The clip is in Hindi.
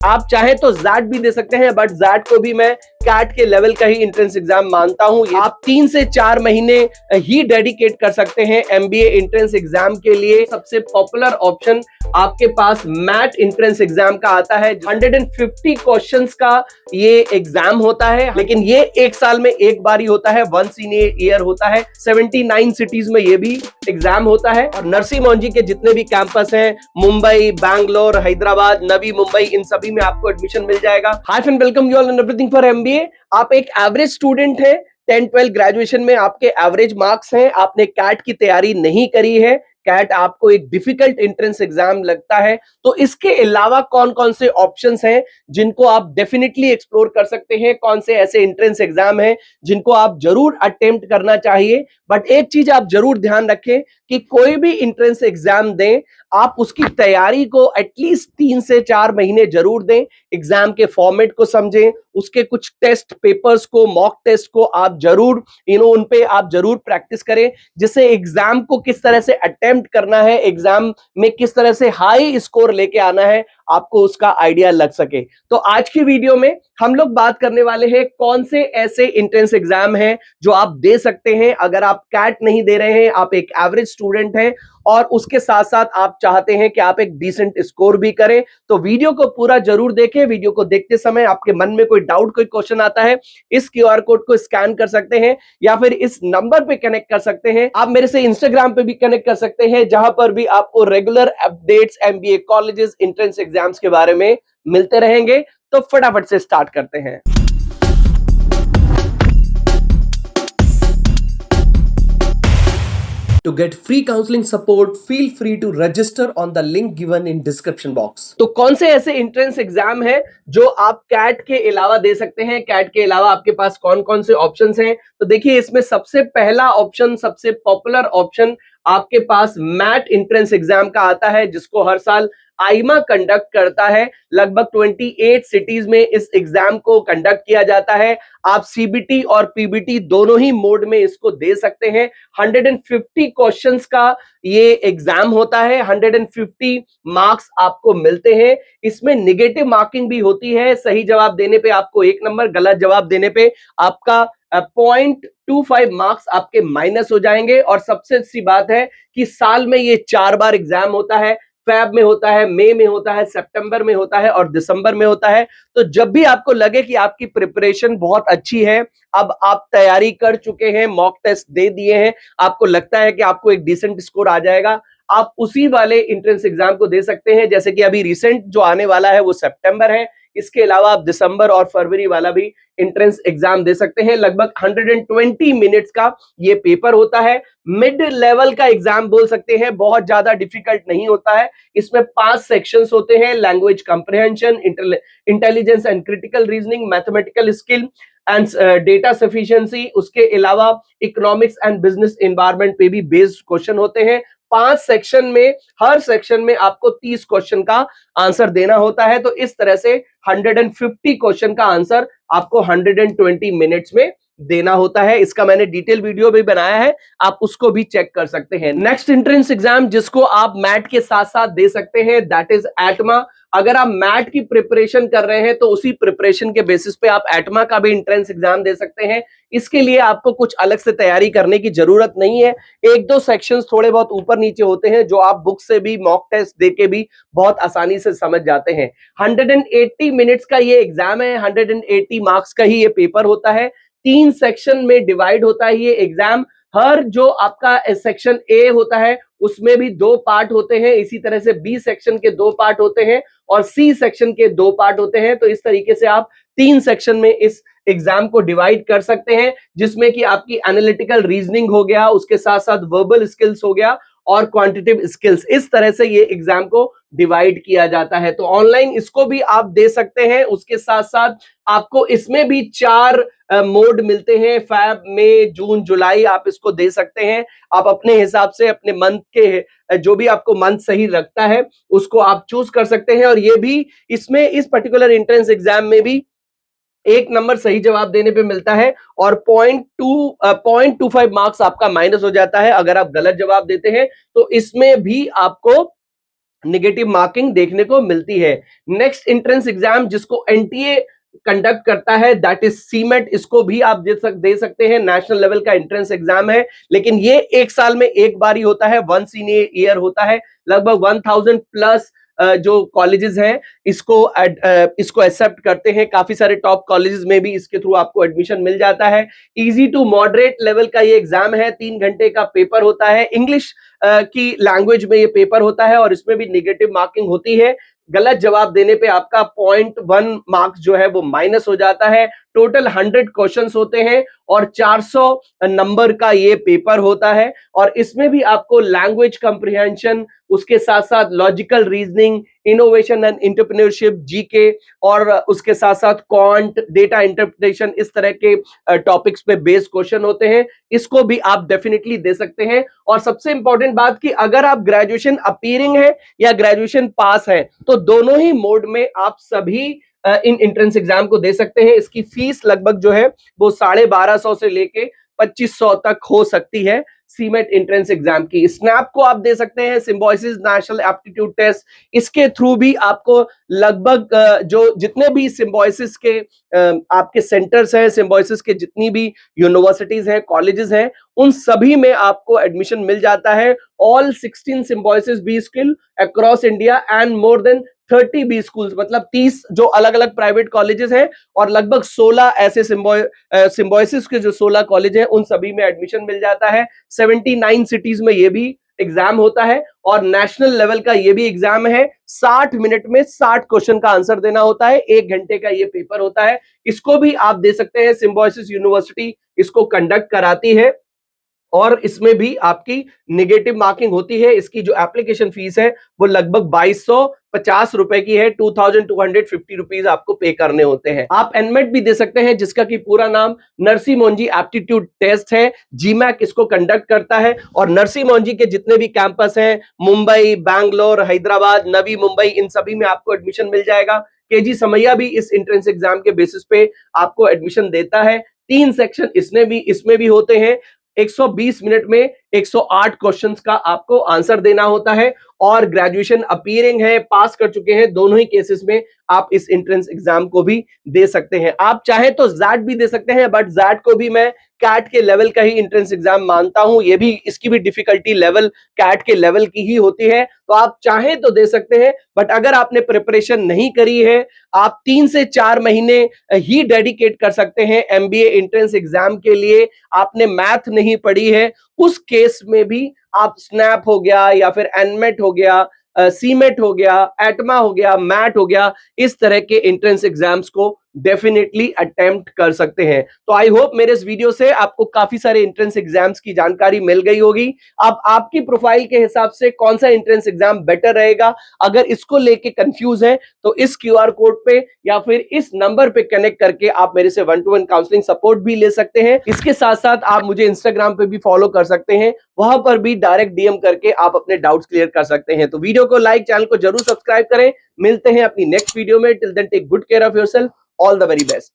आप चाहें तो जैट भी दे सकते हैं, बट जैट को भी मैं कैट के लेवल का ही एंट्रेंस एग्जाम मानता हूं। आप 3 से 4 महीने ही डेडिकेट कर सकते हैं एमबीए एंट्रेंस एग्जाम के लिए। सबसे पॉपुलर ऑप्शन आपके पास मैट एंट्रेंस एग्जाम का आता है। 150 क्वेश्चंस का ये एग्जाम होता है, लेकिन ये एक साल में एक बार ही होता है, वंस इन ईयर होता है। 79 सिटीज में ये भी एग्जाम होता है। और नरसिंह मोहन के जितने भी कैंपस हैं, मुंबई, बैंगलोर, हैदराबाद, नवी मुंबई, इन सभी में आपको एडमिशन मिल जाएगा। Hi friend, welcome you all and everything for MBA. आप एक एवरेज स्टूडेंट हैं, 10-12 ग्रेजुएशन में आपके एवरेज मार्क्स हैं, आपने कैट की तैयारी नहीं करी है, कैट आपको एक डिफिकल्ट एंट्रेंस एग्जाम लगता है, तो इसके अलावा कौन कौन से ऑप्शंस हैं जिनको आप डेफिनेटली एक्सप्लोर कर सकते हैं, कौन से ऐसे एंट्रेंस एग्जाम हैं जिनको आप जरूर अटेम्प्ट करना चाहिए। बट एक चीज आप जरूर ध्यान रखें कि कोई भी एंट्रेंस एग्जाम दें, आप उसकी तैयारी को एटलीस्ट 3 से 4 महीने जरूर दें। एग्जाम के फॉर्मेट को समझें, उसके कुछ टेस्ट पेपर्स को, मॉक टेस्ट को आप जरूर उन पे आप जरूर प्रैक्टिस करें, जिससे एग्जाम को किस तरह से अटेम्प्ट करना है, एग्जाम में किस तरह से हाई स्कोर लेके आना है, आपको उसका आइडिया लग सके। तो आज की वीडियो में हम लोग बात करने वाले हैं कौन से ऐसे एंट्रेंस एग्जाम हैं जो आप दे सकते हैं अगर आप कैट नहीं दे रहे हैं, आप एक एवरेज स्टूडेंट हैं और उसके साथ साथ आप चाहते हैं कि आप एक डिसेंट स्कोर भी करें। तो वीडियो को पूरा जरूर देखें। वीडियो को देखते समय आपके मन में कोई डाउट, कोई क्वेश्चन आता है, इस क्यूआर कोड को स्कैन कर सकते हैं या फिर इस नंबर पे कनेक्ट कर सकते हैं। आप मेरे से इंस्टाग्राम पे भी कनेक्ट कर सकते हैं, जहां पर भी आपको regular updates MBA colleges entrance exams के बारे में मिलते रहेंगे। तो फटाफट से स्टार्ट करते हैं। To get free counseling support, feel free to register on the link given in description box. तो कौन से ऐसे एंट्रेंस एग्जाम हैं जो आप कैट के अलावा दे सकते हैं? कैट के अलावा आपके पास कौन कौन से ऑप्शंस हैं? तो देखिए, इसमें सबसे पहला ऑप्शन, सबसे पॉपुलर ऑप्शन आपके पास मैट एंट्रेंस एग्जाम का आता है, जिसको हर साल आईमा कंडक्ट करता है। लगभग 28 सिटीज में इस एग्जाम को कंडक्ट किया जाता है। आप सीबीटी और पीबीटी दोनों ही मोड में इसको दे सकते हैं। 150 क्वेश्चंस का ये एग्जाम होता है, 150 मार्क्स आपको मिलते हैं। इसमें नेगेटिव मार्किंग भी होती है। सही जवाब देने पे आपको 1 नंबर, गलत जवाब देने पे आपका 0.25 मार्क्स आपके माइनस हो जाएंगे। और सबसे अच्छी बात है कि साल में ये 4 बार एग्जाम होता है। फेब में होता है, मई में होता है, सितंबर में होता है और दिसंबर में होता है। तो जब भी आपको लगे कि आपकी प्रिपरेशन बहुत अच्छी है, अब आप तैयारी कर चुके हैं, मॉक टेस्ट दे दिए हैं, आपको लगता है कि आपको एक डिसेंट स्कोर आ जाएगा, आप उसी वाले एंट्रेंस एग्जाम को दे सकते हैं। जैसे कि अभी रिसेंट जो आने वाला है वो सितंबर है। इसके अलावा आप दिसंबर और फरवरी वाला भी एंट्रेंस एग्जाम दे सकते हैं। लगभग 120 मिनट्स का ये पेपर होता है। मिड लेवल का एग्जाम बोल सकते हैं, बहुत ज्यादा डिफिकल्ट नहीं होता है। इसमें 5 सेक्शंस होते हैं: language comprehension, intelligence and critical reasoning, mathematical skill and data sufficiency. उसके अलावा इकोनॉमिक्स एंड बिजनेस एनवायरनमेंट पे भी बेस्ड क्वेश्चन होते हैं। 5 सेक्शन में, हर सेक्शन में आपको 30 क्वेश्चन का आंसर देना होता है। तो इस तरह से 150 क्वेश्चन का आंसर आपको 120 मिनट्स में देना होता है। इसका मैंने डिटेल वीडियो भी बनाया है, आप उसको भी चेक कर सकते हैं। नेक्स्ट एंट्रेंस एग्जाम जिसको आप मैट के साथ साथ दे सकते हैं, दैट इज एटमा। अगर आप मैट की प्रिपरेशन कर रहे हैं तो उसी प्रिपरेशन के बेसिस पे आप एटमा का भी एंट्रेंस एग्जाम दे सकते हैं। इसके लिए आपको कुछ अलग से तैयारी करने की जरूरत नहीं है। 1-2 सेक्शंस थोड़े बहुत ऊपर नीचे होते हैं जो आप बुक से भी, मॉक टेस्ट देके भी बहुत आसानी से समझ जाते हैं। 180 मिनट्स का ये एग्जाम है, 180 मार्क्स का ही ये पेपर होता है। 3 सेक्शन में डिवाइड होता है ये एग्जाम। हर जो आपका सेक्शन ए होता है उसमें भी 2 पार्ट होते हैं, इसी तरह से बी सेक्शन के 2 पार्ट होते हैं और सी सेक्शन के 2 पार्ट होते हैं। तो इस तरीके से आप 3 सेक्शन में इस एग्जाम को डिवाइड कर सकते हैं, जिसमें कि आपकी एनालिटिकल रीजनिंग हो गया, उसके साथ साथ वर्बल स्किल्स हो गया और क्वांटिटेटिव स्किल्स। इस तरह से ये एग्जाम को डिवाइड किया जाता है। तो ऑनलाइन इसको भी आप दे सकते हैं। उसके साथ साथ आपको इसमें भी 4 मोड मिलते हैं: फैब, मई, जून, जुलाई। आप इसको दे सकते हैं। आप अपने हिसाब से, अपने मंथ के जो भी आपको मंथ सही लगता है उसको आप चूज कर सकते हैं। और ये भी, इसमें इस पर्टिकुलर एंट्रेंस एग्जाम में भी 1 नंबर सही जवाब देने पे मिलता है और 0.25 मार्क्स आपका माइनस हो जाता है अगर आप गलत जवाब देते हैं। तो इसमें भी आपको नेगेटिव मार्किंग देखने को मिलती है। नेक्स्ट एंट्रेंस एग्जाम जिसको एनटीए कंडक्ट करता है दैट इज सीमेट, इसको भी आप दे सकते हैं, नेशनल लेवल का एंट्रेंस एग्जाम है, लेकिन ये एक साल में एक बार ही होता है, वंस इन ईयर होता है। लगभग 1000 प्लस जो कॉलेजेस हैं इसको एक्सेप्ट करते हैं, काफी सारे टॉप कॉलेजेस में भी इसके थ्रू आपको एडमिशन मिल जाता है। इजी टू मॉडरेट लेवल का ये एग्जाम है, 3 घंटे का पेपर होता है, इंग्लिश की लैंग्वेज में ये पेपर होता है और इसमें भी नेगेटिव मार्किंग होती है। गलत जवाब देने पे आपका 0.1 मार्क्स जो है वो माइनस हो जाता है। टोटल 100 क्वेश्चंस होते हैं और 400 नंबर का ये पेपर होता है और इसमें भी आपको लैंग्वेज कंप्रिहेंशन, उसके साथ साथ logical reasoning, innovation and entrepreneurship, GK और उसके साथ साथ क्वांट, डेटा इंटरप्रिटेशन, इस तरह के टॉपिक्स पे बेस्ड क्वेश्चन होते हैं। इसको भी आप डेफिनेटली दे सकते हैं। और सबसे इंपॉर्टेंट बात कि अगर आप ग्रेजुएशन अपीयरिंग है या ग्रेजुएशन पास है तो दोनों ही मोड में आप सभी इन एंट्रेंस एग्जाम को दे सकते हैं। इसकी फीस लगभग जो है वो 1250 से लेके 2500 तक हो सकती है सीमेट एंट्रेंस एग्जाम की। स्नैप को आप दे सकते हैं, सिम्बोसिस नेशनल एप्टीट्यूड टेस्ट, इसके थ्रू भी आपको लगभग जो जितने भी सिम्बोसिस के आपके सेंटर्स हैं, सिम्बोसिस के जितनी भी यूनिवर्सिटीज हैं, कॉलेजेस हैं, उन सभी में आपको एडमिशन मिल जाता है। All 16 Symbiosis B school across India and more than 30 B schools, मतलब 30 जो अलग अलग प्राइवेट कॉलेजेस हैं और लगभग 16 ऐसे सिम्बोसिस के जो 16 कॉलेज हैं उन सभी में एडमिशन मिल जाता है। 79 सिटीज में ये भी एग्जाम होता है और नेशनल लेवल का ये भी एग्जाम है। 60 मिनट में 60 क्वेश्चन का आंसर देना होता है, 1 घंटे का ये पेपर होता है। इसको भी आप दे सकते हैं, सिम्बोसिस यूनिवर्सिटी इसको कंडक्ट कराती है और इसमें भी आपकी नेगेटिव मार्किंग होती है। इसकी जो एप्लीकेशन फीस है वो लगभग 2250 रुपए की है, 2250 रुपीज आपको पे करने होते हैं। आप एनमेट भी दे सकते हैं जिसका कि पूरा नाम नरसी मोंजी एप्टीट्यूड टेस्ट है। जीमैक इसको कंडक्ट करता है और नरसी मोंजी के जितने भी कैंपस हैं, मुंबई, बैंगलोर, हैदराबाद, नवी मुंबई, इन सभी में आपको एडमिशन मिल जाएगा। केजी समैया भी इस एंट्रेंस एग्जाम के बेसिस पे आपको एडमिशन देता है। 3 सेक्शन इसमें भी होते हैं। 120 मिनट में 108 क्वेश्चंस का आपको आंसर देना होता है और ग्रेजुएशन अपीयरिंग है, पास कर चुके हैं, दोनों ही केसेस में आप इस एंट्रेंस एग्जाम को भी दे सकते हैं। आप चाहें तो जैट भी दे सकते हैं, बट जैट को भी मैं कैट के लेवल का ही एंट्रेंस एग्जाम मानता हूं। ये भी, इसकी भी डिफिकल्टी लेवल कैट के लेवल की ही होती है, तो आप चाहें तो दे सकते हैं। बट अगर आपने प्रिपरेशन नहीं करी है, आप 3 से 4 महीने ही डेडिकेट कर सकते हैं एमबीए एंट्रेंस एग्जाम के लिए। आपने मैथ नहीं पढ़ी है, उस केस में भी आप स्नैप हो गया या फिर एनमेट हो गया, सीमेट हो गया, एटमा हो गया, मैट हो गया, इस तरह के एंट्रेंस एग्जाम्स को डेफिनेटली अटेम्प्ट कर सकते हैं। तो आई होप मेरे इस वीडियो से आपको काफी सारे एंट्रेंस एग्जाम्स की जानकारी मिल गई होगी। अब आपकी प्रोफाइल के हिसाब से कौन सा एंट्रेंस एग्जाम बेटर रहेगा, अगर इसको लेके कंफ्यूज है तो इस क्यूआर कोड पे या फिर इस नंबर पे कनेक्ट करके आप मेरे से 1-to-1 काउंसलिंग सपोर्ट भी ले सकते हैं। इसके साथ साथ आप मुझे इंस्टाग्राम पे भी फॉलो कर सकते हैं, वहां पर भी डायरेक्ट डीएम करके आप अपने डाउट्स क्लियर कर सकते हैं। तो वीडियो को लाइक, चैनल को जरूर सब्सक्राइब करें। मिलते हैं अपनी नेक्स्ट वीडियो में। Till then take good care of yourself. All the very best.